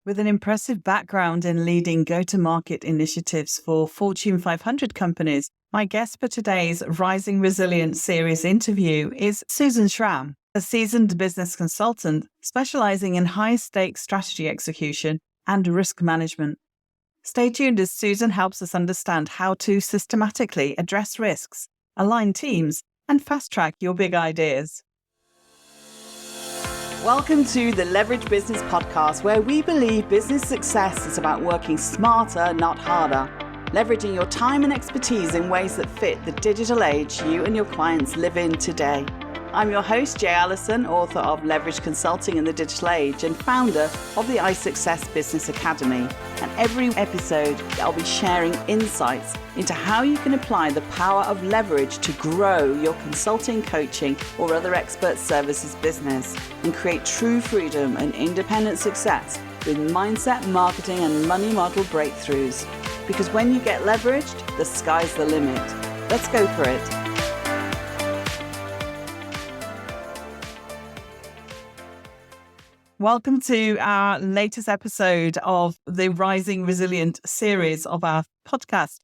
With an impressive background in leading go-to-market initiatives for Fortune 500 companies, my guest for today's Rising Resilience series interview is Susan Schramm, a seasoned business consultant specializing in high-stakes strategy execution and risk management. Stay tuned as Susan helps us understand how to systematically address risks, align teams, and fast-track your big ideas. Welcome to the Leverage Business Podcast, where we believe business success is about working smarter, not harder, leveraging your time and expertise in ways that fit the digital age you and your clients live in today. I'm your host, Jay Allison, author of Leverage Consulting in the Digital Age and founder of the iSuccess Business Academy. And every episode, I'll be sharing insights into how you can apply the power of leverage to grow your consulting, coaching, or other expert services business and create true freedom and independent success with mindset, marketing, and money model breakthroughs. Because when you get leveraged, the sky's the limit. Let's go for it. Welcome to our latest episode of the Rising Resilient series of our podcast.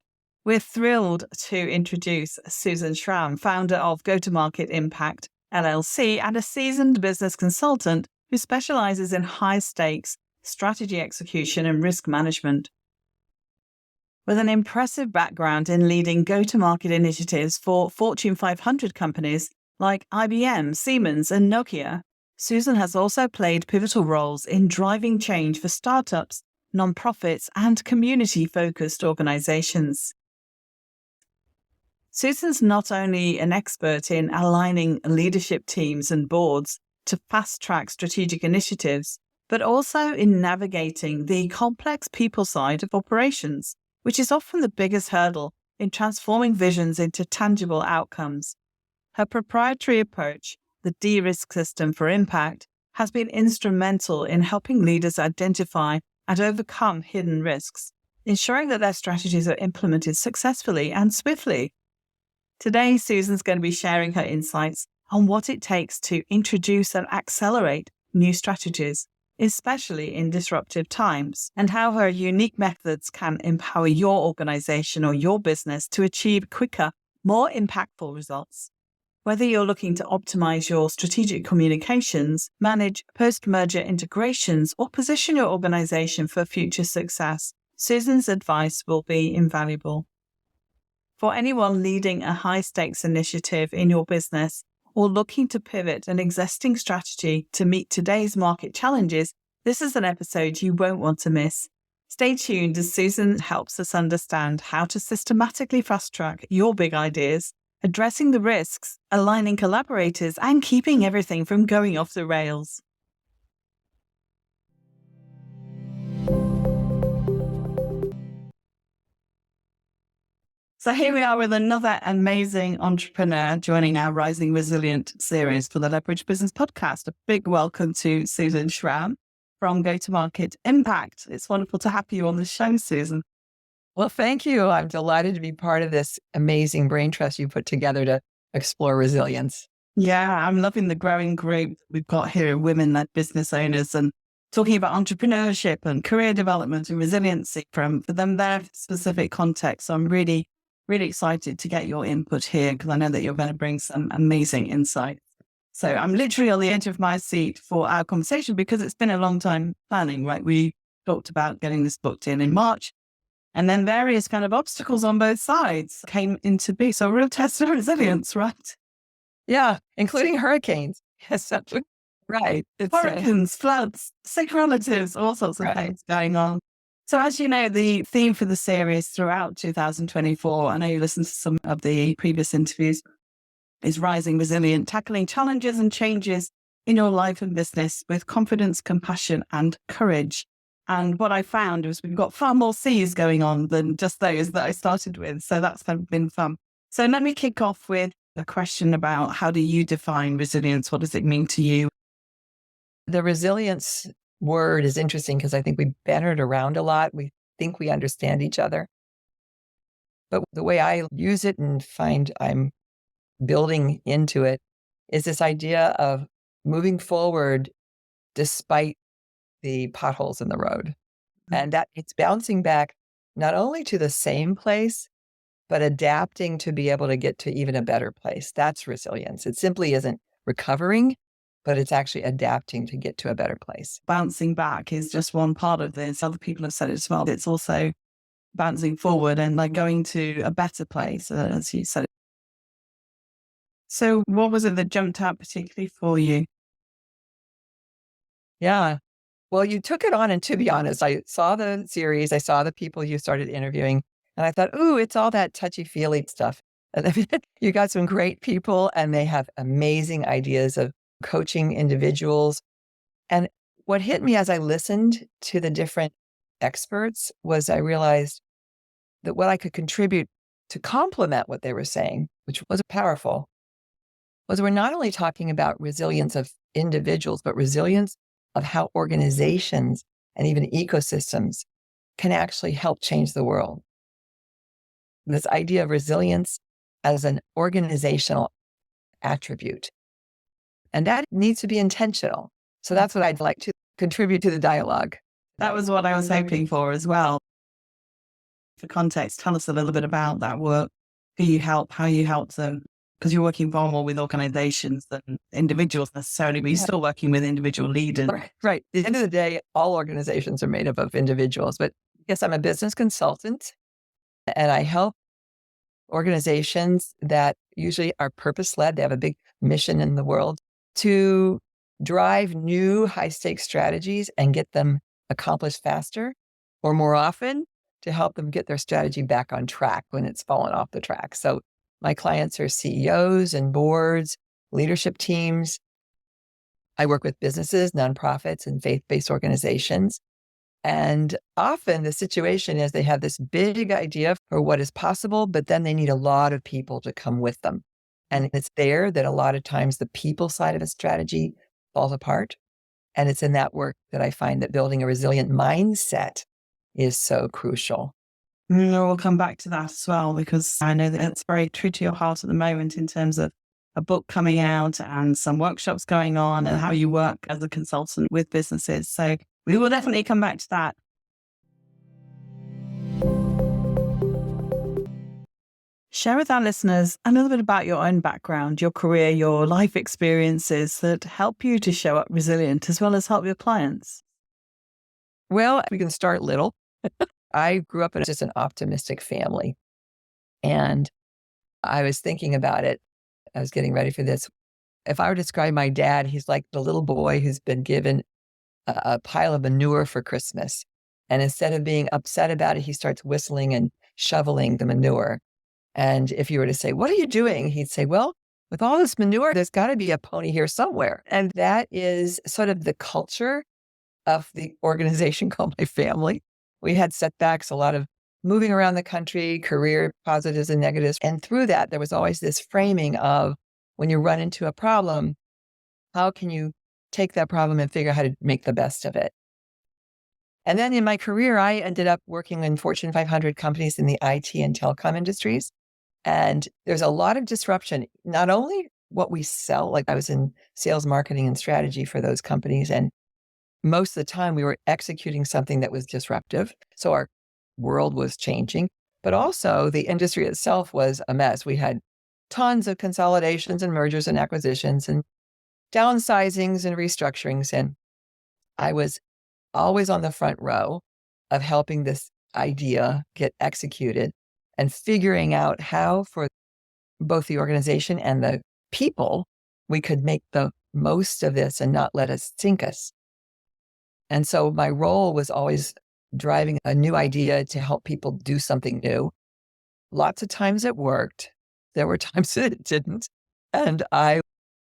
We're thrilled to introduce Susan Schramm, founder of Go-to-Market Impact LLC and a seasoned business consultant who specializes in high-stakes strategy execution and risk management. With an impressive background in leading go-to-market initiatives for Fortune 500 companies like IBM, Siemens, and Nokia, Susan has also played pivotal roles in driving change for startups, nonprofits, and community-focused organizations. Susan's not only an expert in aligning leadership teams and boards to fast-track strategic initiatives, but also in navigating the complex people side of operations, which is often the biggest hurdle in transforming visions into tangible outcomes. Her proprietary approach, the de-risk system for impact, has been instrumental in helping leaders identify and overcome hidden risks, ensuring that their strategies are implemented successfully and swiftly. Today, Susan's going to be sharing her insights on what it takes to introduce and accelerate new strategies, especially in disruptive times, and how her unique methods can empower your organization or your business to achieve quicker, more impactful results. Whether you're looking to optimize your strategic communications, manage post-merger integrations, or position your organization for future success, Susan's advice will be invaluable. For anyone leading a high-stakes initiative in your business or looking to pivot an existing strategy to meet today's market challenges, this is an episode you won't want to miss. Stay tuned as Susan helps us understand how to systematically fast-track your big ideas, addressing the risks, aligning collaborators, and keeping everything from going off the rails. So here we are with another amazing entrepreneur joining our Rising Resilient series for the Leverage Business Podcast. A big welcome to Susan Schramm from Go-to-Market Impact. It's wonderful to have you on the show, Susan. Well, thank you. I'm delighted to be part of this amazing brain trust you put together to explore resilience. Yeah, I'm loving the growing group we've got here, women-led business owners, and talking about entrepreneurship and career development and resiliency for them, their specific context. So I'm really, really excited to get your input here because I know that you're going to bring some amazing insights. So I'm literally on the edge of my seat for our conversation because it's been a long time planning, right? We talked about getting this booked in March. And then various kind of obstacles on both sides came into be. So a real test of resilience, right? Yeah, including hurricanes. Yes, right. Hurricanes, floods, sick relatives, all sorts of things going on. So as you know, the theme for the series throughout 2024, I know you listened to some of the previous interviews, is Rising Resilient, tackling challenges and changes in your life and business with confidence, compassion, and courage. And what I found was we've got far more C's going on than just those that I started with. So that's kind of been fun. So let me kick off with a question about how do you define resilience? What does it mean to you? The resilience word is interesting because I think we banter it around a lot. We think we understand each other. But the way I use it and find I'm building into it is this idea of moving forward despite the potholes in the road. And that it's bouncing back not only to the same place, but adapting to be able to get to even a better place. That's resilience. It simply isn't recovering, but it's actually adapting to get to a better place. Bouncing back is just one part of this. Other people have said it as well. It's also bouncing forward and like going to a better place, as you said. So what was it that jumped out particularly for you? Yeah. Well, you took it on. And to be honest, I saw the series, I saw the people you started interviewing, and I thought, ooh, it's all that touchy-feely stuff. And then you got some great people, and they have amazing ideas of coaching individuals. And what hit me as I listened to the different experts was I realized that what I could contribute to complement what they were saying, which was powerful, was we're not only talking about resilience of individuals, but resilience of how organizations and even ecosystems can actually help change the world. This idea of resilience as an organizational attribute. And that needs to be intentional. So that's what I'd like to contribute to the dialogue. That was what I was hoping for as well. For context, tell us a little bit about that work, who you help, how you help them, because you're working far more with organizations than individuals necessarily, but you're still working with individual leaders. Right. At the end of the day, all organizations are made up of individuals. But yes, I'm a business consultant, and I help organizations that usually are purpose-led. They have a big mission in the world to drive new high-stakes strategies and get them accomplished faster, or more often, to help them get their strategy back on track when it's fallen off the track. So my clients are CEOs and boards, leadership teams. I work with businesses, nonprofits, and faith-based organizations. And often the situation is they have this big idea for what is possible, but then they need a lot of people to come with them. And it's there that a lot of times the people side of a strategy falls apart. And it's in that work that I find that building a resilient mindset is so crucial. We'll come back to that as well, because I know that it's very true to your heart at the moment in terms of a book coming out and some workshops going on and how you work as a consultant with businesses. So we will definitely come back to that. Share with our listeners a little bit about your own background, your career, your life experiences that help you to show up resilient as well as help your clients. Well, we can start little. I grew up in just an optimistic family. And I was thinking about it. I was getting ready for this. If I were to describe my dad, he's like the little boy who's been given a pile of manure for Christmas. And instead of being upset about it, he starts whistling and shoveling the manure. And if you were to say, "What are you doing?" He'd say, "Well, with all this manure, there's got to be a pony here somewhere." And that is sort of the culture of the organization called my family. We had setbacks, a lot of moving around the country, career positives and negatives. And through that, there was always this framing of when you run into a problem, how can you take that problem and figure out how to make the best of it? And then in my career, I ended up working in Fortune 500 companies in the IT and telecom industries. And there's a lot of disruption, not only what we sell, like I was in sales, marketing, and strategy for those companies. And most of the time we were executing something that was disruptive. So our world was changing, but also the industry itself was a mess. We had tons of consolidations and mergers and acquisitions and downsizings and restructurings. And I was always on the front row of helping this idea get executed and figuring out how for both the organization and the people, we could make the most of this and not let it sink us. And so my role was always driving a new idea to help people do something new. Lots of times it worked. There were times that it didn't. And I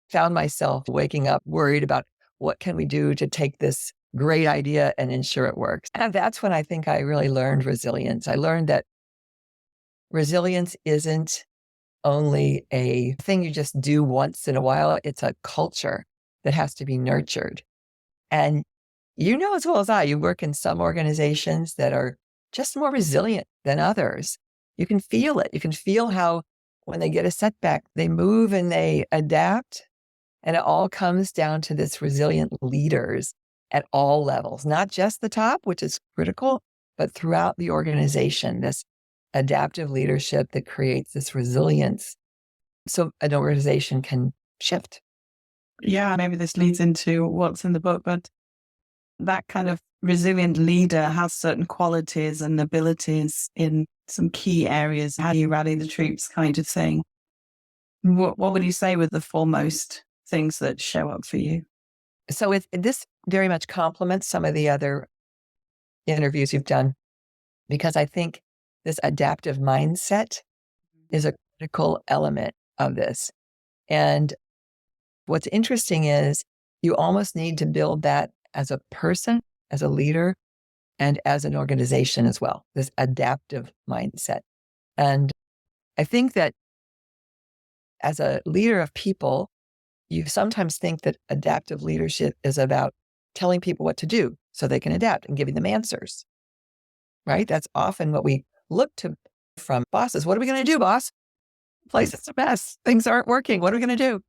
found myself waking up worried about what can we do to take this great idea and ensure it works. And that's when I think I really learned resilience. I learned that resilience isn't only a thing you just do once in a while. It's a culture that has to be nurtured. And you know as well as I, you work in some organizations that are just more resilient than others. You can feel it. You can feel how when they get a setback, they move and they adapt. And it all comes down to this resilient leaders at all levels, not just the top, which is critical, but throughout the organization, this adaptive leadership that creates this resilience so an organization can shift. Yeah, maybe this leads into what's in the book, but that kind of resilient leader has certain qualities and abilities in some key areas. How do you rally the troops, kind of thing? What would you say were the foremost things that show up for you? So this very much complements some of the other interviews you've done, because I think this adaptive mindset is a critical element of this. And what's interesting is you almost need to build that as a person, as a leader, and as an organization as well, this adaptive mindset. And I think that as a leader of people, you sometimes think that adaptive leadership is about telling people what to do so they can adapt and giving them answers, right? That's often what we look to from bosses. What are we going to do, boss? Place is a mess. Things aren't working. What are we going to do?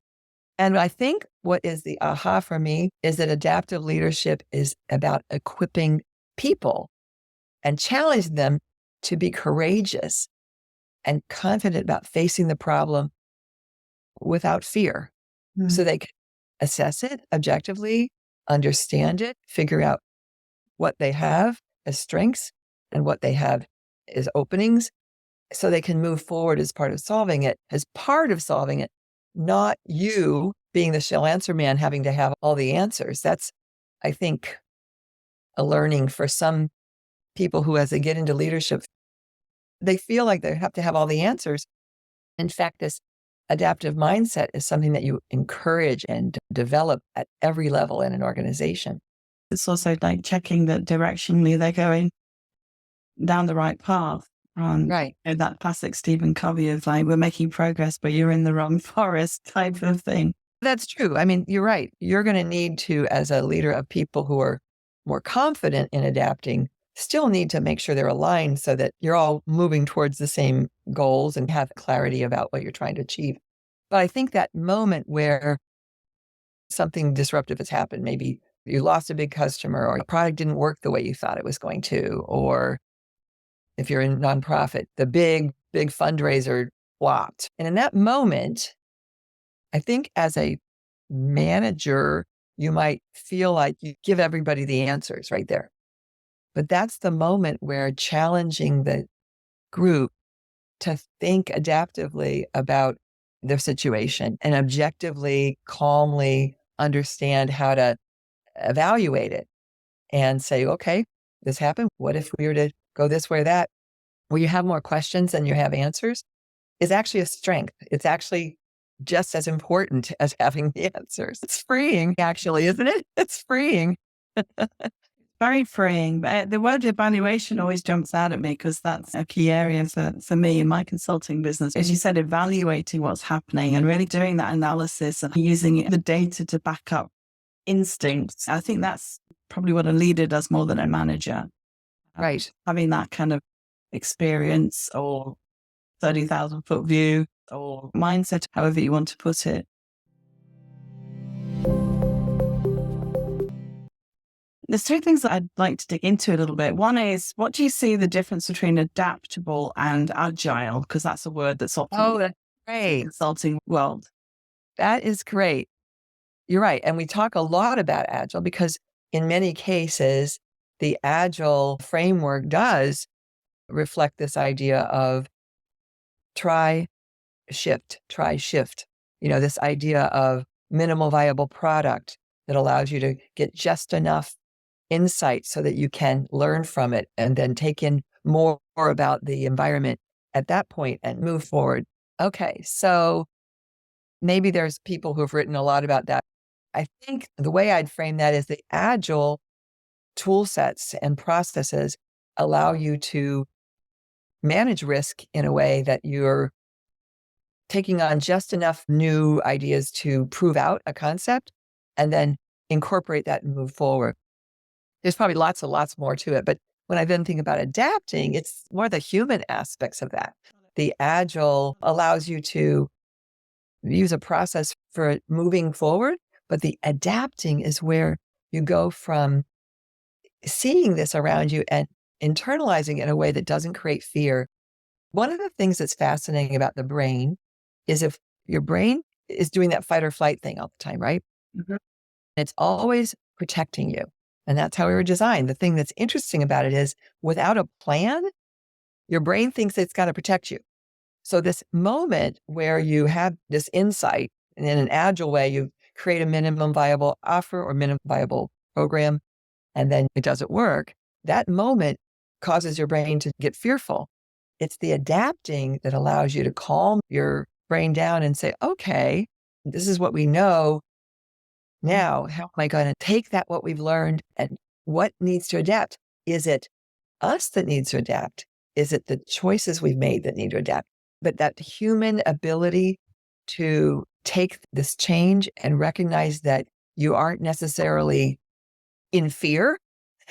And I think what is the aha for me is that adaptive leadership is about equipping people and challenging them to be courageous and confident about facing the problem without fear. So they can assess it objectively, understand it, figure out what they have as strengths and what they have as openings, so they can move forward as part of solving it, not you being the shell answer man having to have all the answers. That's, I think, a learning for some people who, as they get into leadership, they feel like they have to have all the answers. In fact, this adaptive mindset is something that you encourage and develop at every level in an organization. It's also like checking that directionally they're going down the right path. Right. And that classic Stephen Covey of like, we're making progress, but you're in the wrong forest type of thing. That's true. I mean, you're right. You're going to need to, as a leader of people who are more confident in adapting, still need to make sure they're aligned so that you're all moving towards the same goals and have clarity about what you're trying to achieve. But I think that moment where something disruptive has happened, maybe you lost a big customer or a product didn't work the way you thought it was going to, or if you're in nonprofit, the big fundraiser flopped. And in that moment, I think as a manager, you might feel like you give everybody the answers right there. But that's the moment where challenging the group to think adaptively about their situation and objectively, calmly understand how to evaluate it and say, okay, this happened. What if we were to go this way or that? Where you have more questions than you have answers is actually a strength. It's actually just as important as having the answers. It's freeing, actually, isn't it? It's freeing. Very freeing. But the word evaluation always jumps out at me because that's a key area for me in my consulting business. As you said, evaluating what's happening and really doing that analysis and using the data to back up instincts. I think that's probably what a leader does more than a manager. Right. Having that kind of experience or 30,000 foot view or mindset, however you want to put it. There's three things that I'd like to dig into a little bit. One is, what do you see the difference between adaptable and agile? Because that's a word that's often Oh, that's in the great. consulting world. That is great. You're right. And we talk a lot about agile because in many cases, the agile framework does reflect this idea of try, shift. This idea of minimal viable product that allows you to get just enough insight so that you can learn from it and then take in more about the environment at that point and move forward. Okay, so maybe there's people who've written a lot about that. I think the way I'd frame that is the agile tool sets and processes allow you to manage risk in a way that you're taking on just enough new ideas to prove out a concept and then incorporate that and move forward. There's probably lots and lots more to it, but when I then think about adapting, it's more the human aspects of that. The agile allows you to use a process for moving forward, but the adapting is where you go from seeing this around you and internalizing it in a way that doesn't create fear. One of the things that's fascinating about the brain is if your brain is doing that fight or flight thing all the time, right? Mhm. It's always protecting you. And that's how we were designed. The thing that's interesting about it is without a plan, your brain thinks it's got to protect you. So this moment where you have this insight and in an agile way, you create a minimum viable offer or minimum viable program, and then it doesn't work, that moment causes your brain to get fearful. It's the adapting that allows you to calm your brain down and say, okay, this is what we know. Now, how am I going to take that, what we've learned, and what needs to adapt? Is it us that needs to adapt? Is it the choices we've made that need to adapt? But that human ability to take this change and recognize that you aren't necessarily in fear,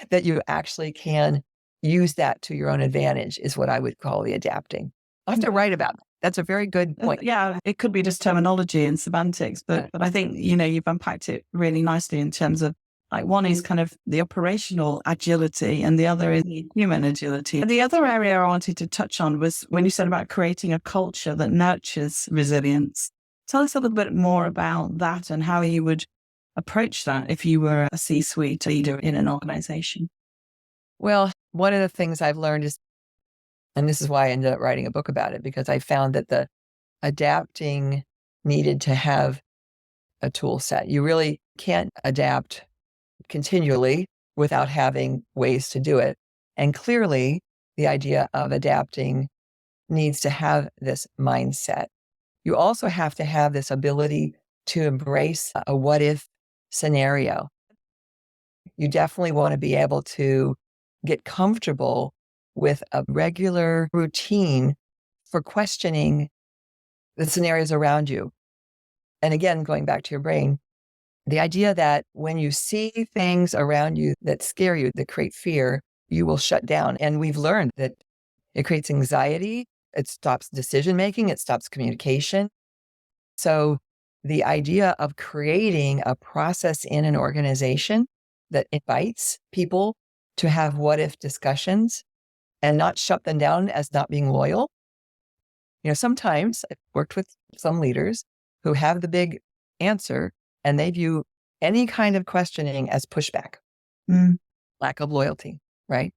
that you actually can use that to your own advantage is what I would call the adapting. I have to write about that. That's a very good point. Yeah, it could be just terminology and semantics, but I think, you've unpacked it really nicely in terms of like one is kind of the operational agility and the other is the human agility. And the other area I wanted to touch on was when you said about creating a culture that nurtures resilience. Tell us a little bit more about that and how you would approach that if you were a C-suite leader in an organization. Well, one of the things I've learned is, and this is why I ended up writing a book about it, because I found that the adapting needed to have a tool set. You really can't adapt continually without having ways to do it. And clearly, the idea of adapting needs to have this mindset. You also have to have this ability to embrace a what if scenario. You definitely want to be able to get comfortable with a regular routine for questioning the scenarios around you. And again, going back to your brain, the idea that when you see things around you that scare you, that create fear, you will shut down. And we've learned that it creates anxiety, it stops decision making, it stops communication. So the idea of creating a process in an organization that invites people to have what if discussions and not shut them down as not being loyal. Sometimes I've worked with some leaders who have the big answer and they view any kind of questioning as pushback, lack of loyalty, right?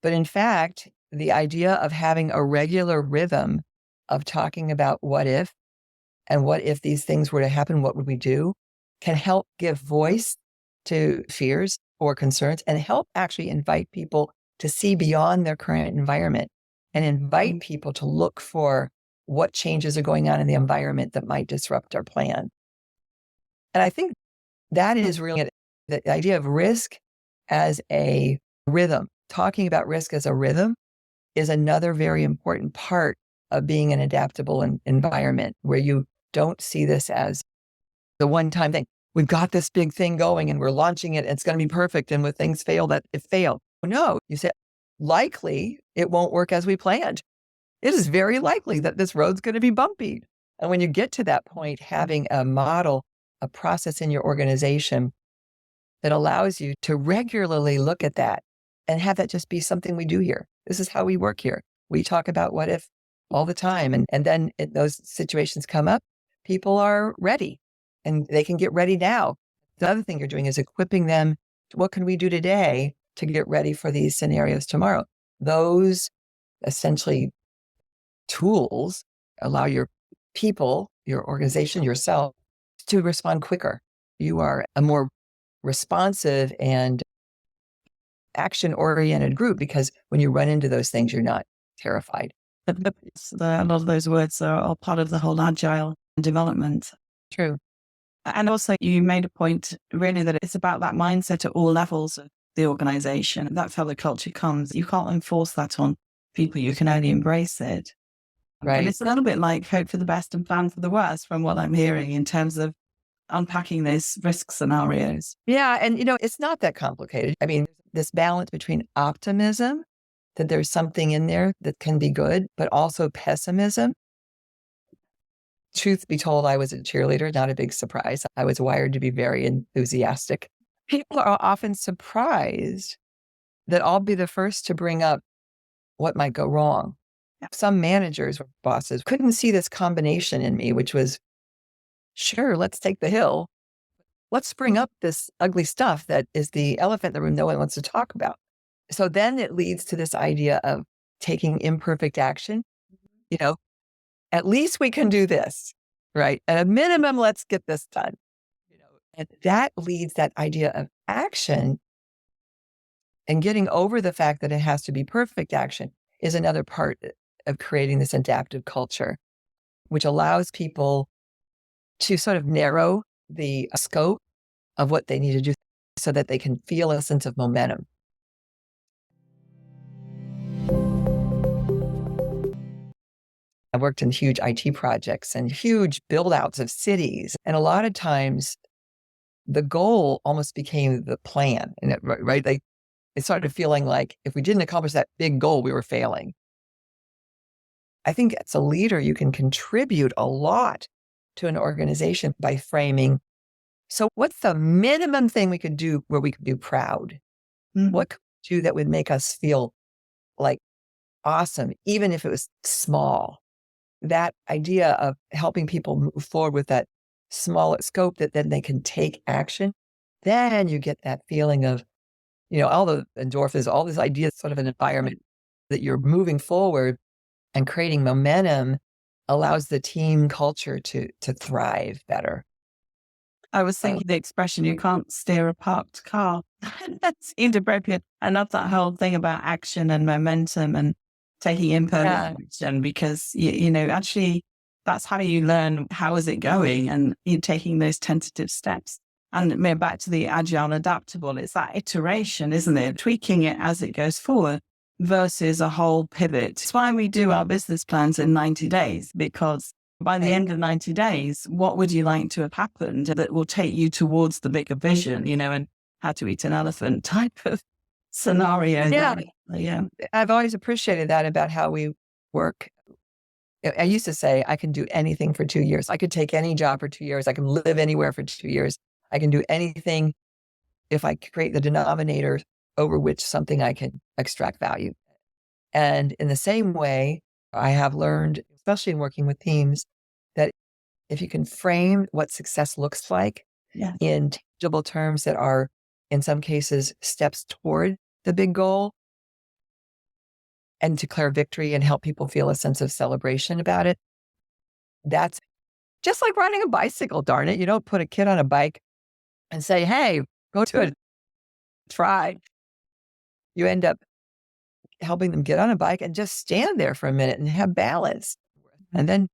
But in fact, the idea of having a regular rhythm of talking about what if and what if these things were to happen, what would we do, can help give voice to fears or concerns and help actually invite people to see beyond their current environment and invite people to look for what changes are going on in the environment that might disrupt our plan. And I think that is really the idea of risk as a rhythm. Talking about risk as a rhythm is another very important part of being an adaptable environment where you don't see this as the one-time thing. We've got this big thing going and we're launching it. And it's going to be perfect. And when things fail, that it failed. No, you say, likely it won't work as we planned. It is very likely that this road's going to be bumpy. And when you get to that point, having a model, a process in your organization that allows you to regularly look at that and have that just be something we do here. This is how we work here. We talk about what if all the time. And then those situations come up, people are ready and they can get ready now. The other thing you're doing is equipping them. What can we do today to get ready for these scenarios tomorrow? Those essentially tools allow your people, your organization, yourself to respond quicker. You are a more responsive and action-oriented group because when you run into those things, you're not terrified. A lot of those words are all part of the whole agile development. True. And also you made a point really that it's about that mindset at all levels of the organization. That's how the culture comes. You can't enforce that on people. You can only embrace it. Right. And it's a little bit like hope for the best and plan for the worst from what I'm hearing in terms of unpacking these risk scenarios. Yeah. And, it's not that complicated. I mean, this balance between optimism, that there's something in there that can be good, but also pessimism. Truth be told, I was a cheerleader, not a big surprise. I was wired to be very enthusiastic. people are often surprised that I'll be the first to bring up what might go wrong. Some managers or bosses couldn't see this combination in me, which was, sure, let's take the hill. Let's bring up this ugly stuff that is the elephant in the room no one wants to talk about. So then it leads to this idea of taking imperfect action. You know, at least we can do this, right? At a minimum, let's get this done. And that leads that idea of action, and getting over the fact that it has to be perfect action is another part of creating this adaptive culture, which allows people to sort of narrow the scope of what they need to do so that they can feel a sense of momentum. I worked in huge IT projects and huge build outs of cities. And a lot of times the goal almost became the plan. And right? It started feeling like if we didn't accomplish that big goal, we were failing. I think as a leader, you can contribute a lot to an organization by framing. So what's the minimum thing we could do where we could be proud? What could we do that would make us feel like awesome, even if it was small? That idea of helping people move forward with that small scope that then they can take action, then you get that feeling of, all the endorphins, all these ideas, sort of an environment that you're moving forward and creating momentum allows the team culture to thrive better. I was thinking the expression, you can't steer a parked car. That seemed appropriate. I love that whole thing about action and momentum and taking imperfect action because, actually that's how you learn how is it going and you're taking those tentative steps. And back to the agile and adaptable, it's that iteration, isn't it? Tweaking it as it goes forward versus a whole pivot. It's why we do our business plans in 90 days, because by the end of 90 days, what would you like to have happened that will take you towards the bigger vision, and how to eat an elephant type of scenario. Yeah. I've always appreciated that about how we work. I used to say, I can do anything for 2 years. I could take any job for 2 years. I can live anywhere for 2 years. I can do anything if I create the denominator over which something I can extract value. And in the same way, I have learned, especially in working with teams, that if you can frame what success looks like in tangible terms that are, in some cases, steps toward the big goal, and declare victory and help people feel a sense of celebration about it, that's just like riding a bicycle, darn it. You don't put a kid on a bike and say, hey, go to it, try. You end up helping them get on a bike and just stand there for a minute and have balance. And then,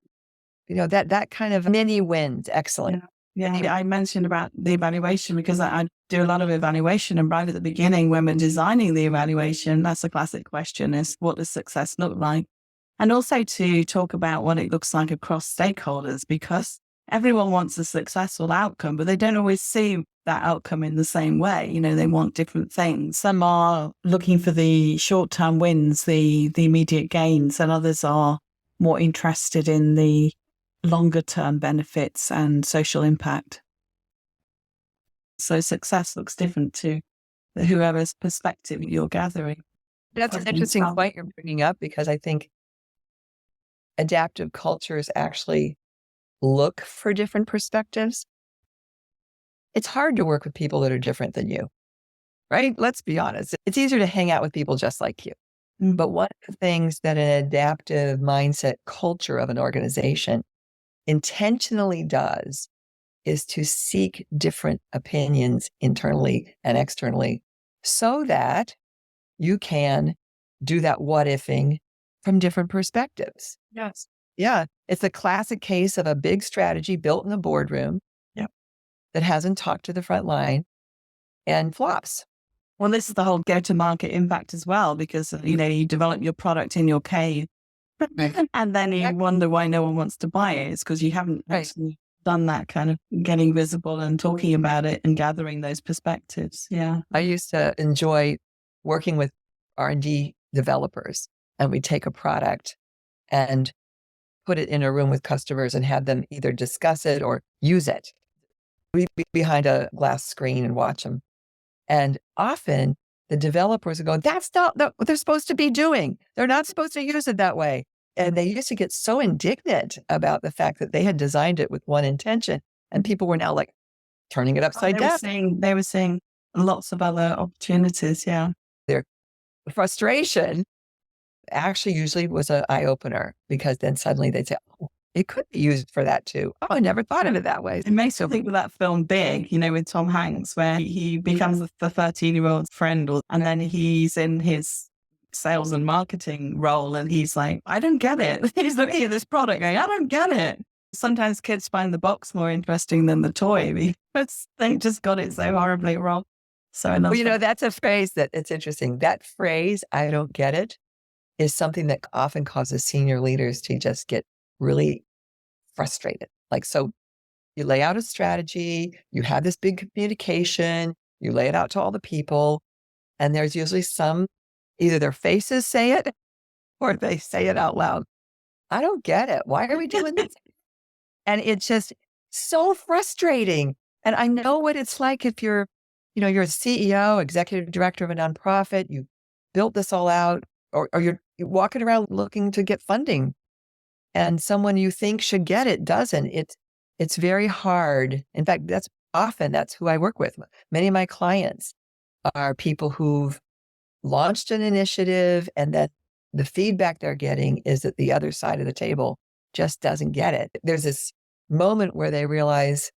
that kind of mini wins. Excellent. Yeah. I mentioned about the evaluation because I do a lot of evaluation, and right at the beginning when we're designing the evaluation, that's a classic question is what does success look like? And also to talk about what it looks like across stakeholders, because everyone wants a successful outcome, but they don't always see that outcome in the same way. They want different things. Some are looking for the short-term wins, the immediate gains, and others are more interested in the longer term benefits and social impact. So success looks different to whoever's perspective you're gathering. That's an interesting point you're bringing up, because I think adaptive cultures actually look for different perspectives. It's hard to work with people that are different than you, right? Let's be honest. It's easier to hang out with people just like you. But one of the things that an adaptive mindset culture of an organization intentionally does is to seek different opinions internally and externally so that you can do that what ifing from different perspectives. Yes. Yeah. It's a classic case of a big strategy built in the boardroom that hasn't talked to the front line and flops. Well, this is the whole go-to-market impact as well, because, you develop your product in your cave and then you wonder why no one wants to buy it. It's because you haven't actually done that kind of getting visible and talking about it and gathering those perspectives. Yeah. I used to enjoy working with R&D developers, and we take a product and put it in a room with customers and have them either discuss it or use it. We'd be behind a glass screen and watch them And often the developers would go, that's not what they're supposed to be doing. They're not supposed to use it that way. And they used to get so indignant about the fact that they had designed it with one intention. And people were now like turning it upside down. They were seeing lots of other opportunities. Yeah. Their frustration actually usually was an eye opener, because then suddenly they'd say, oh, it could be used for that too. Oh, I never thought of it that way. It makes me think of that film Big, with Tom Hanks, where he becomes the 13-year-old's friend, and then he's in his sales and marketing role, and he's like, I don't get it. He's looking at this product going, I don't get it. Sometimes kids find the box more interesting than the toy because they just got it so horribly wrong. So I love that's a phrase that it's interesting. That phrase, I don't get it, is something that often causes senior leaders to just get really frustrated. Like, so you lay out a strategy, you have this big communication, you lay it out to all the people, and there's usually either their faces say it or they say it out loud. I don't get it. Why are we doing this? And it's just so frustrating. And I know what it's like if you're a CEO, executive director of a nonprofit, you built this all out, or you're walking around looking to get funding, and someone you think should get it doesn't. It's very hard. In fact, that's who I work with. Many of my clients are people who've launched an initiative, and that the feedback they're getting is that the other side of the table just doesn't get it. There's this moment where they realize,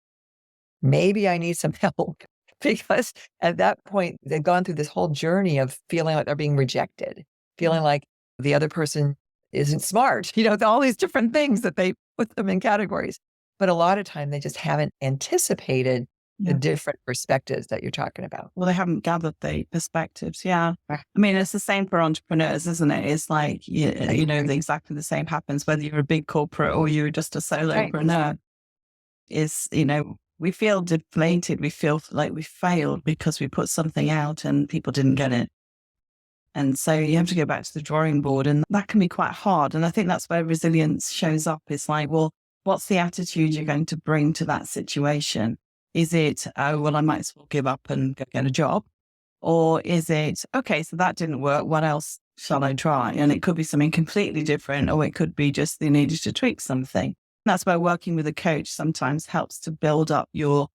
maybe I need some help, because at that point, they've gone through this whole journey of feeling like they're being rejected, feeling like the other person isn't smart, all these different things that they put them in categories. But a lot of time, they just haven't anticipated the different perspectives that you're talking about. Well, they haven't gathered the perspectives. Yeah. I mean, it's the same for entrepreneurs, isn't it? It's like, exactly the same happens whether you're a big corporate or you're just a solopreneur. We feel deflated. We feel like we failed because we put something out and people didn't get it. And so you have to go back to the drawing board, and that can be quite hard. And I think that's where resilience shows up. It's like, well, what's the attitude you're going to bring to that situation? Is it, oh, well, I might as well give up and go get a job? Or is it, okay, so that didn't work. What else shall I try? And it could be something completely different, or it could be just they needed to tweak something. That's where working with a coach sometimes helps to build up your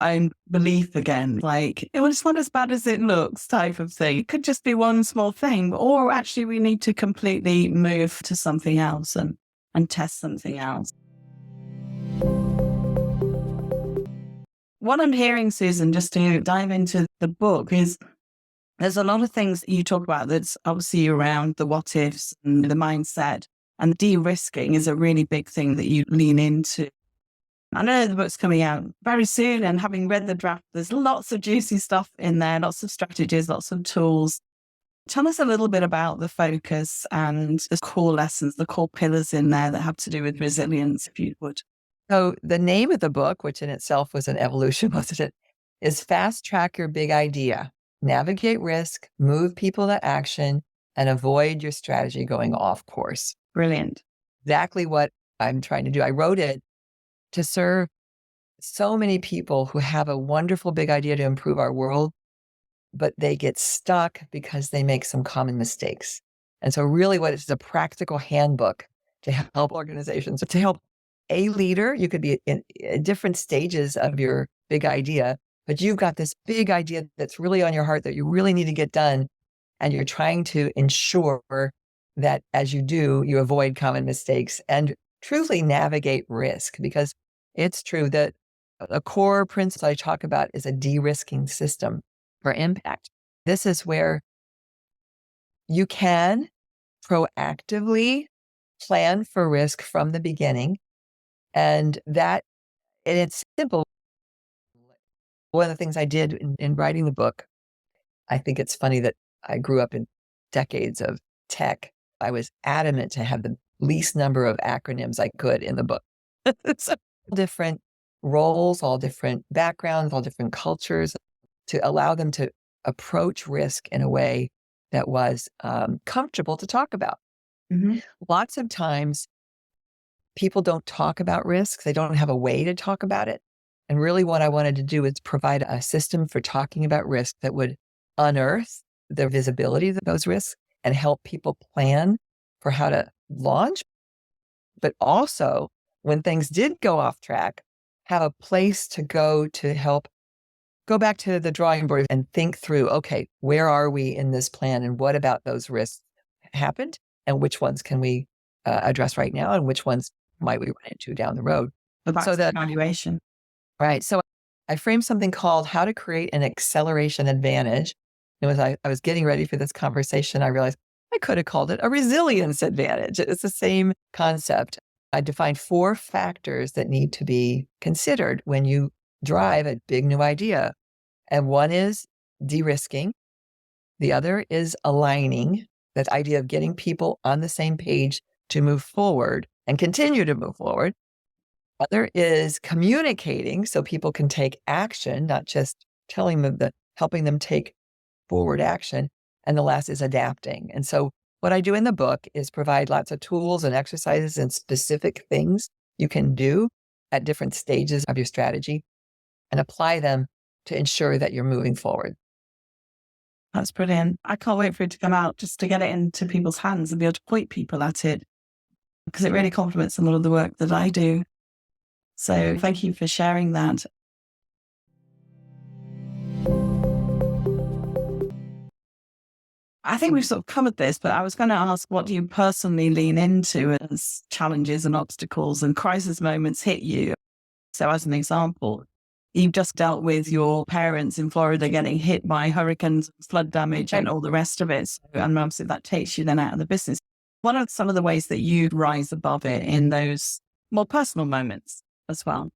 own belief again. Like, well, it's not as bad as it looks type of thing. It could just be one small thing, or actually we need to completely move to something else and test something else. What I'm hearing, Susan, just to dive into the book, is there's a lot of things that you talk about that's obviously around the what ifs and the mindset, and de-risking is a really big thing that you lean into. I know the book's coming out very soon, and having read the draft, there's lots of juicy stuff in there, lots of strategies, lots of tools. Tell us a little bit about the focus and the core lessons, the core pillars in there that have to do with resilience, if you would. So the name of the book, which in itself was an evolution, wasn't it, is Fast Track Your Big Idea. Navigate risk, move people to action, and avoid your strategy going off course. Brilliant. Exactly what I'm trying to do. I wrote it to serve so many people who have a wonderful big idea to improve our world, but they get stuck because they make some common mistakes. And so really what it's a practical handbook to help organizations, to help a leader. You could be in different stages of your big idea, but you've got this big idea that's really on your heart that you really need to get done. And you're trying to ensure that as you do, you avoid common mistakes and truly navigate risk, because it's true that a core principle I talk about is a de-risking system for impact. This is where you can proactively plan for risk from the beginning. And it's simple. One of the things I did in writing the book, I think it's funny that I grew up in decades of tech. I was adamant to have the least number of acronyms I could in the book. So different roles, all different backgrounds, all different cultures, to allow them to approach risk in a way that was comfortable to talk about. Mm-hmm. Lots of times, people don't talk about risks. They don't have a way to talk about it. And really what I wanted to do is provide a system for talking about risk that would unearth the visibility of those risks and help people plan for how to launch, but also when things did go off track, have a place to go to help go back to the drawing board and think through, okay, where are we in this plan and what about those risks happened and which ones can we address right now and which ones might we run into down the road. So that evaluation. Right. So I framed something called How to Create an Acceleration Advantage. And as I was getting ready for this conversation, I realized I could have called it a resilience advantage. It's the same concept. I defined 4 factors that need to be considered when you drive a big new idea. And one is de-risking. The other is aligning, that idea of getting people on the same page to move forward and continue to move forward. Other is communicating so people can take action, not just telling them that, helping them take forward action. And the last is adapting. And so what I do in the book is provide lots of tools and exercises and specific things you can do at different stages of your strategy and apply them to ensure that you're moving forward. That's brilliant. I can't wait for it to come out just to get it into people's hands and be able to point people at it, because it really complements a lot of the work that I do. So thank you for sharing that. I think we've sort of covered this, but I was going to ask, what do you personally lean into as challenges and obstacles and crisis moments hit you? So as an example, you've just dealt with your parents in Florida getting hit by hurricanes, flood damage, and all the rest of it. And obviously that takes you then out of the business. What are some of the ways that you rise above it in those more personal moments as well?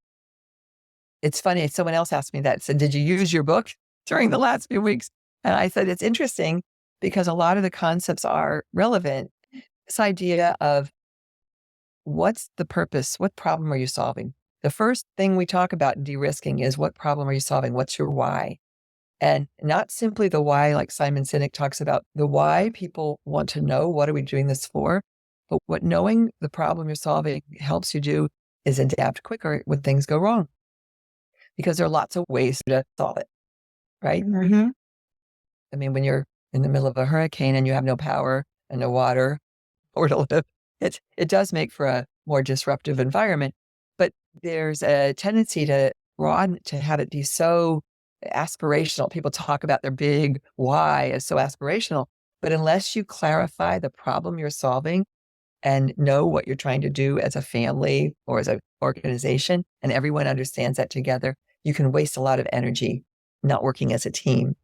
It's funny. Someone else asked me that, said, did you use your book during the last few weeks? And I said, it's interesting because a lot of the concepts are relevant. This idea of what's the purpose? What problem are you solving? The first thing we talk about in de-risking is what problem are you solving? What's your why? And not simply the why, like Simon Sinek talks about, the why people want to know, what are we doing this for? But what knowing the problem you're solving helps you do is adapt quicker when things go wrong. Because there are lots of ways to solve it, right? Mm-hmm. I mean, when you're in the middle of a hurricane and you have no power and no water or to live, it does make for a more disruptive environment. But there's a tendency to broaden, to have it be so aspirational. People talk about their big why as so aspirational, but unless you clarify the problem you're solving and know what you're trying to do as a family or as an organization, and everyone understands that together, you can waste a lot of energy not working as a team.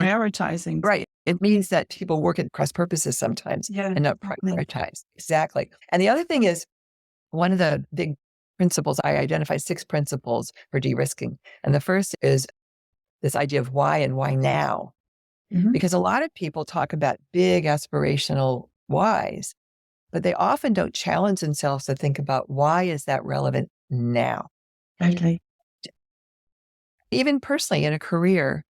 Prioritizing. Right. It means that people work at cross purposes sometimes and not prioritize. Exactly. And the other thing is, one of the big principles, I identify 6 principles for de-risking. And the first is this idea of why and why now. Mm-hmm. Because a lot of people talk about big aspirational whys, but they often don't challenge themselves to think about why is that relevant now? Okay. Even personally in a career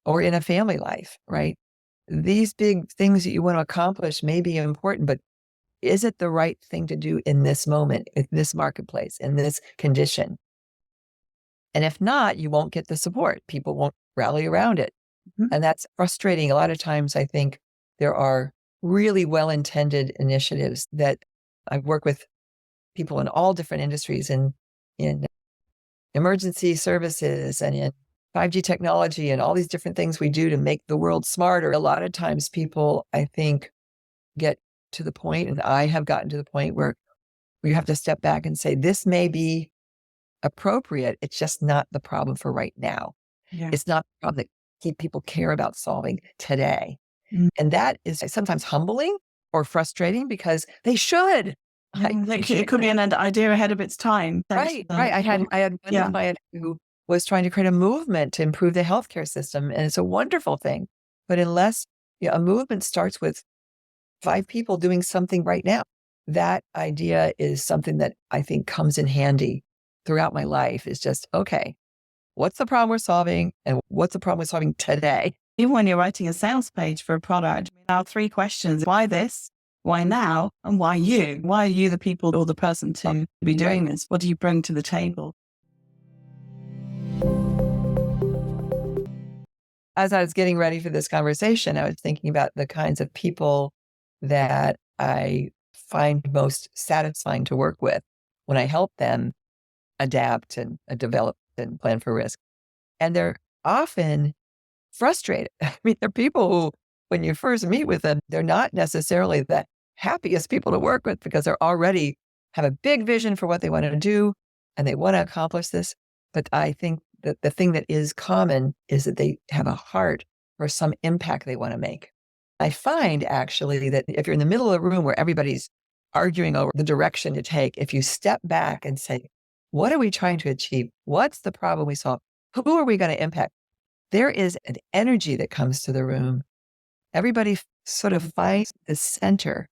or in a family life, right? These big things that you want to accomplish may be important, but is it the right thing to do in this moment, in this marketplace, in this condition? And if not, you won't get the support. People won't rally around it. Mm-hmm. And that's frustrating. A lot of times I think there are really well-intended initiatives that I work with people in all different industries, in emergency services and in 5G technology and all these different things we do to make the world smarter. A lot of times people, I think, get to the point, and I have gotten to the point where you have to step back and say, this may be appropriate. It's just not the problem for right now. Yeah. It's not the problem that people care about solving today. Mm. And that is sometimes humbling or frustrating because they should. It could be an idea ahead of its time. Right. I had one client who was trying to create a movement to improve the healthcare system, and it's a wonderful thing. But unless a movement starts with 5 people doing something right now, that idea is something that I think comes in handy throughout my life. Is just, okay, what's the problem we're solving, and what's the problem we're solving today? Even when you're writing a sales page for a product, our 3 questions: why this? Why now? And why you? Why are you the people or the person to be doing this? What do you bring to the table? As I was getting ready for this conversation, I was thinking about the kinds of people that I find most satisfying to work with when I help them adapt and develop and plan for risk. And they're often frustrated. I mean, they're people who, when you first meet with them, they're not necessarily the happiest people to work with because they're already have a big vision for what they want to do and they want to accomplish this. But I think that the thing that is common is that they have a heart for some impact they want to make. I find actually that if you're in the middle of a room where everybody's arguing over the direction to take, if you step back and say, what are we trying to achieve? What's the problem we solve? Who are we going to impact? There is an energy that comes to the room. Everybody sort of finds the center.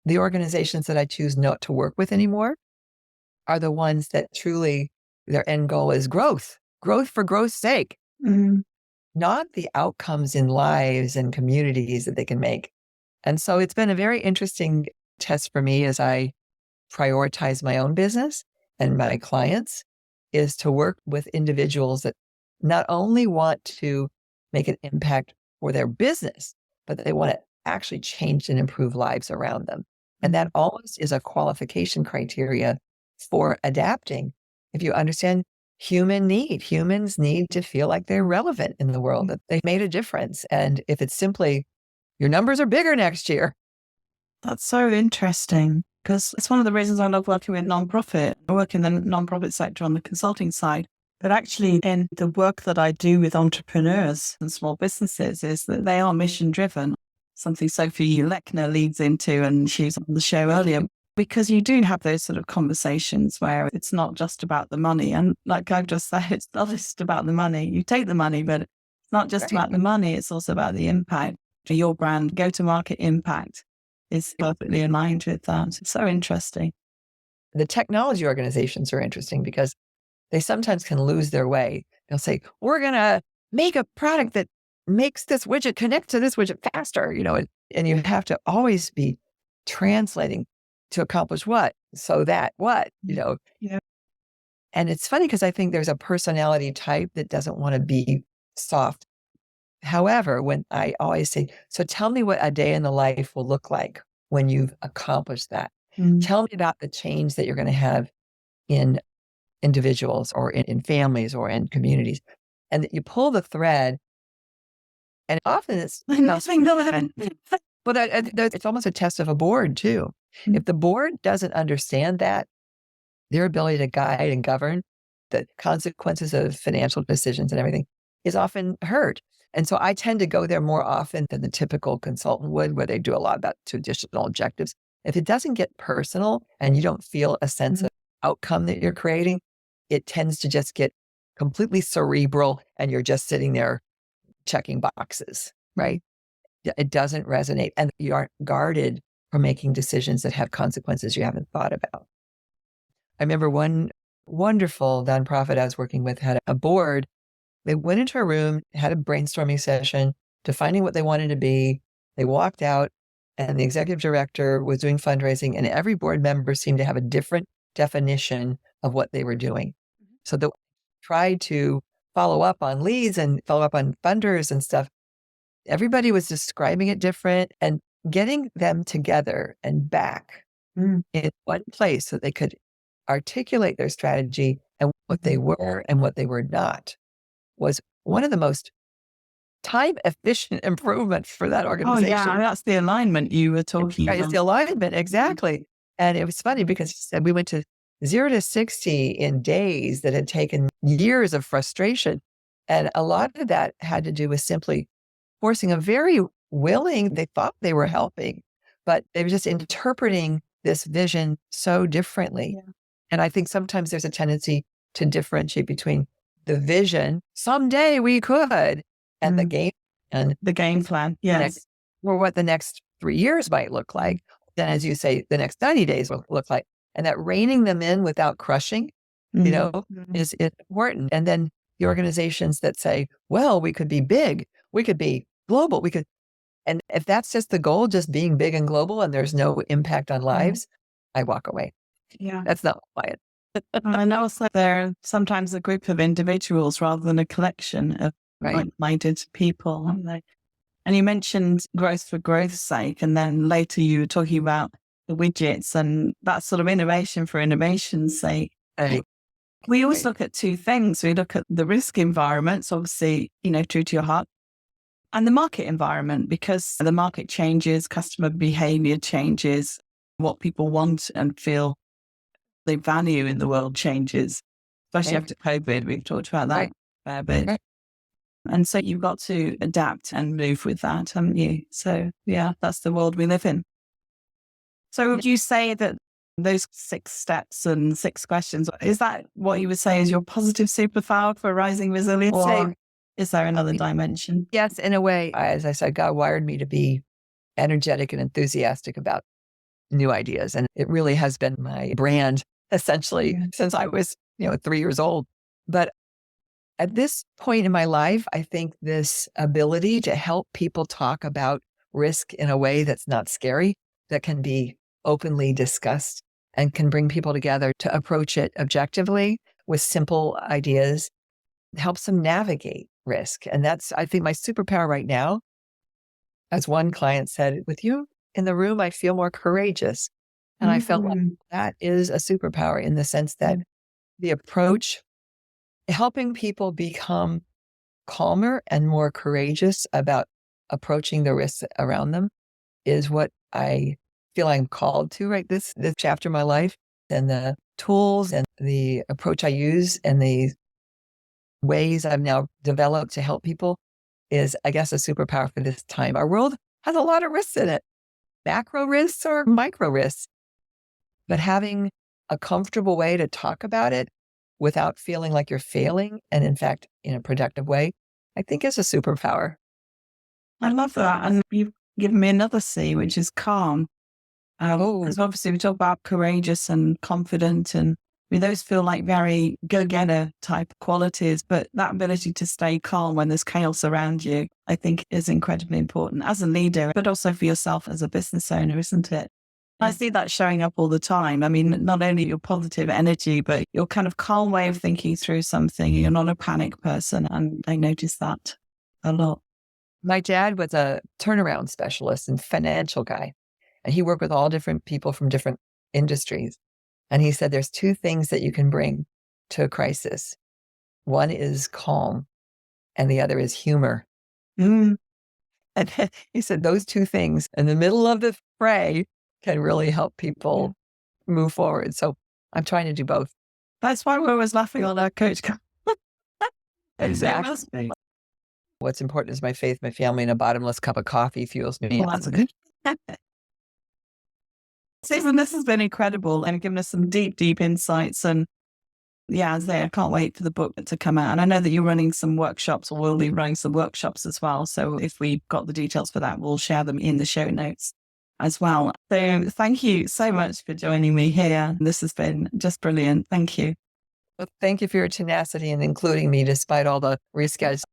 The organizations that I choose not to work with anymore are the ones that truly their end goal is growth for growth's sake, not the outcomes in lives and communities that they can make. And so it's been a very interesting test for me as I prioritize my own business and my clients is to work with individuals that not only want to make an impact for their business, but that they want to actually change and improve lives around them. And that almost is a qualification criteria for adapting. If you understand humans need to feel like they're relevant in the world, that they made a difference. And if it's simply your numbers are bigger next year. That's so interesting because it's one of the reasons I love working with nonprofit. I work in the nonprofit sector on the consulting side. But actually, in the work that I do with entrepreneurs and small businesses is that they are mission driven. Something Sophie Lechner leads into, and she was on the show earlier, because you do have those sort of conversations where it's not just about the money. And like I've just said, it's not just about the money. You take the money, but it's not just about the money. It's also about the impact. Your brand, go-to-market impact is perfectly aligned with that. It's so interesting. The technology organizations are interesting because they sometimes can lose their way. They'll say, we're going to make a product that makes this widget connect to this widget faster, and you have to always be translating to accomplish what, so that what, Yeah. And it's funny because I think there's a personality type that doesn't want to be soft. However, when I always say, so tell me what a day in the life will look like when you've accomplished that. Tell me about the change that you're going to have in individuals or in families or in communities. And that you pull the thread, and often it's nothing. Well, it's almost a test of a board too. If the board doesn't understand that, their ability to guide and govern the consequences of financial decisions and everything is often hurt. And so I tend to go there more often than the typical consultant would, where they do a lot about traditional objectives. If it doesn't get personal and you don't feel a sense of outcome that you're creating, it tends to just get completely cerebral and you're just sitting there checking boxes, right? It doesn't resonate and you aren't guarded from making decisions that have consequences you haven't thought about. I remember one wonderful nonprofit I was working with had a board. They went into a room, had a brainstorming session, defining what they wanted to be. They walked out and the executive director was doing fundraising and every board member seemed to have a different definition of what they were doing. So they tried to follow up on leads and follow up on funders and stuff. Everybody was describing it different and getting them together and back in one place so they could articulate their strategy and what they were and what they were not was one of the most time-efficient improvements for that organization. Oh, yeah, that's the alignment you were talking about. It's the alignment, exactly. And it was funny because we went to 0 to 60 in days that had taken years of frustration. And a lot of that had to do with simply forcing a very willing, they thought they were helping, but they were just interpreting this vision so differently. Yeah. And I think sometimes there's a tendency to differentiate between the vision, someday we could, and the game and the game plan. Yes. Or what the next 3 years might look like. Then, as you say, the next 90 days will look like. And that reining them in without crushing, is important. And then the organizations that say, well, we could be big, we could be global, And if that's just the goal, just being big and global and there's no impact on lives, I walk away. Yeah. That's not quiet. And I know also they're sometimes a group of individuals rather than a collection of Right. like-minded people, aren't they? And you mentioned growth for growth's sake, and then later you were talking about the widgets and that sort of innovation for innovation's sake. Right. We always look at two things. We look at the risk environments, obviously, true to your heart, and the market environment, because the market changes, customer behavior changes, what people want and feel they value in the world changes, especially after COVID. We've talked about that a fair bit. Right. And so you've got to adapt and move with that, haven't you? So yeah, that's the world we live in. So would you say that those 6 steps and 6 questions, is that what you would say is your positive superpower for rising resilience? Or is there another dimension? Yes, in a way, as I said, God wired me to be energetic and enthusiastic about new ideas. And it really has been my brand, essentially, since I was, 3 years old. But at this point in my life, I think this ability to help people talk about risk in a way that's not scary, that can be openly discussed and can bring people together to approach it objectively with simple ideas, helps them navigate risk. And that's, I think, my superpower right now. As one client said, with you in the room, I feel more courageous. And I felt like that is a superpower in the sense that the approach, helping people become calmer and more courageous about approaching the risks around them, is what I feel I'm called to, right? This chapter of my life, and the tools and the approach I use and the ways I've now developed to help people is, I guess, a superpower for this time. Our world has a lot of risks in it, macro risks or micro risks, but having a comfortable way to talk about it without feeling like you're failing, and in fact, in a productive way, I think is a superpower. I love that. And you've given me another C, which is calm. Because obviously we talk about courageous and confident, and those feel like very go-getter type qualities, but that ability to stay calm when there's chaos around you, I think is incredibly important as a leader, but also for yourself as a business owner, isn't it? I see that showing up all the time. I mean, not only your positive energy, but your kind of calm way of thinking through something. You're not a panic person. And I notice that a lot. My dad was a turnaround specialist and financial guy, and he worked with all different people from different industries. And he said, there's 2 things that you can bring to a crisis. One is calm, and the other is humor. And he said, those 2 things in the middle of the fray can really help people move forward. So I'm trying to do both. That's why we're always laughing on our coach. Exactly. What's important is my faith, my family, and a bottomless cup of coffee fuels me. Well, that's good. Susan, this has been incredible and given us some deep, deep insights. And yeah, I can't wait for the book to come out. And I know that you're running some workshops, or will be running some workshops as well. So if we've got the details for that, we'll share them in the show notes as well. So thank you so much for joining me here. This has been just brilliant. Thank you. Well, thank you for your tenacity and including me despite all the reschedules.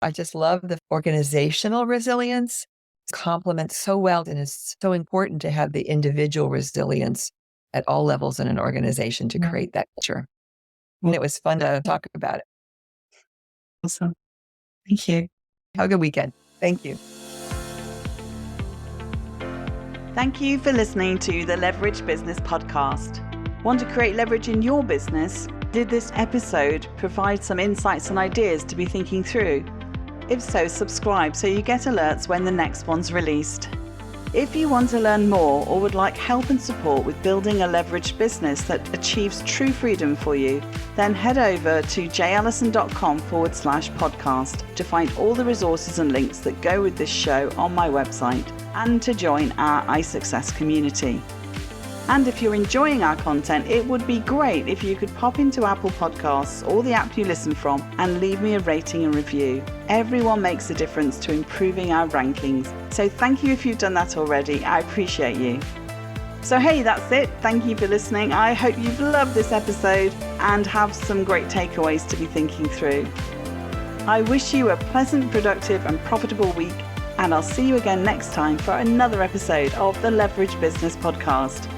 I just love the organizational resilience. It complements so well, and it's so important to have the individual resilience at all levels in an organization to create that culture. And it was fun to talk about it. Awesome. Thank you. Have a good weekend. Thank you. Thank you for listening to the Leverage Business Podcast. Want to create leverage in your business? Did this episode provide some insights and ideas to be thinking through? If so, subscribe so you get alerts when the next one's released. If you want to learn more or would like help and support with building a leveraged business that achieves true freedom for you, then head over to jallison.com/podcast to find all the resources and links that go with this show on my website, and to join our iSuccess community. And if you're enjoying our content, it would be great if you could pop into Apple Podcasts or the app you listen from and leave me a rating and review. Everyone makes a difference to improving our rankings. So thank you if you've done that already. I appreciate you. So hey, that's it. Thank you for listening. I hope you've loved this episode and have some great takeaways to be thinking through. I wish you a pleasant, productive and profitable week. And I'll see you again next time for another episode of the Leverage Business Podcast.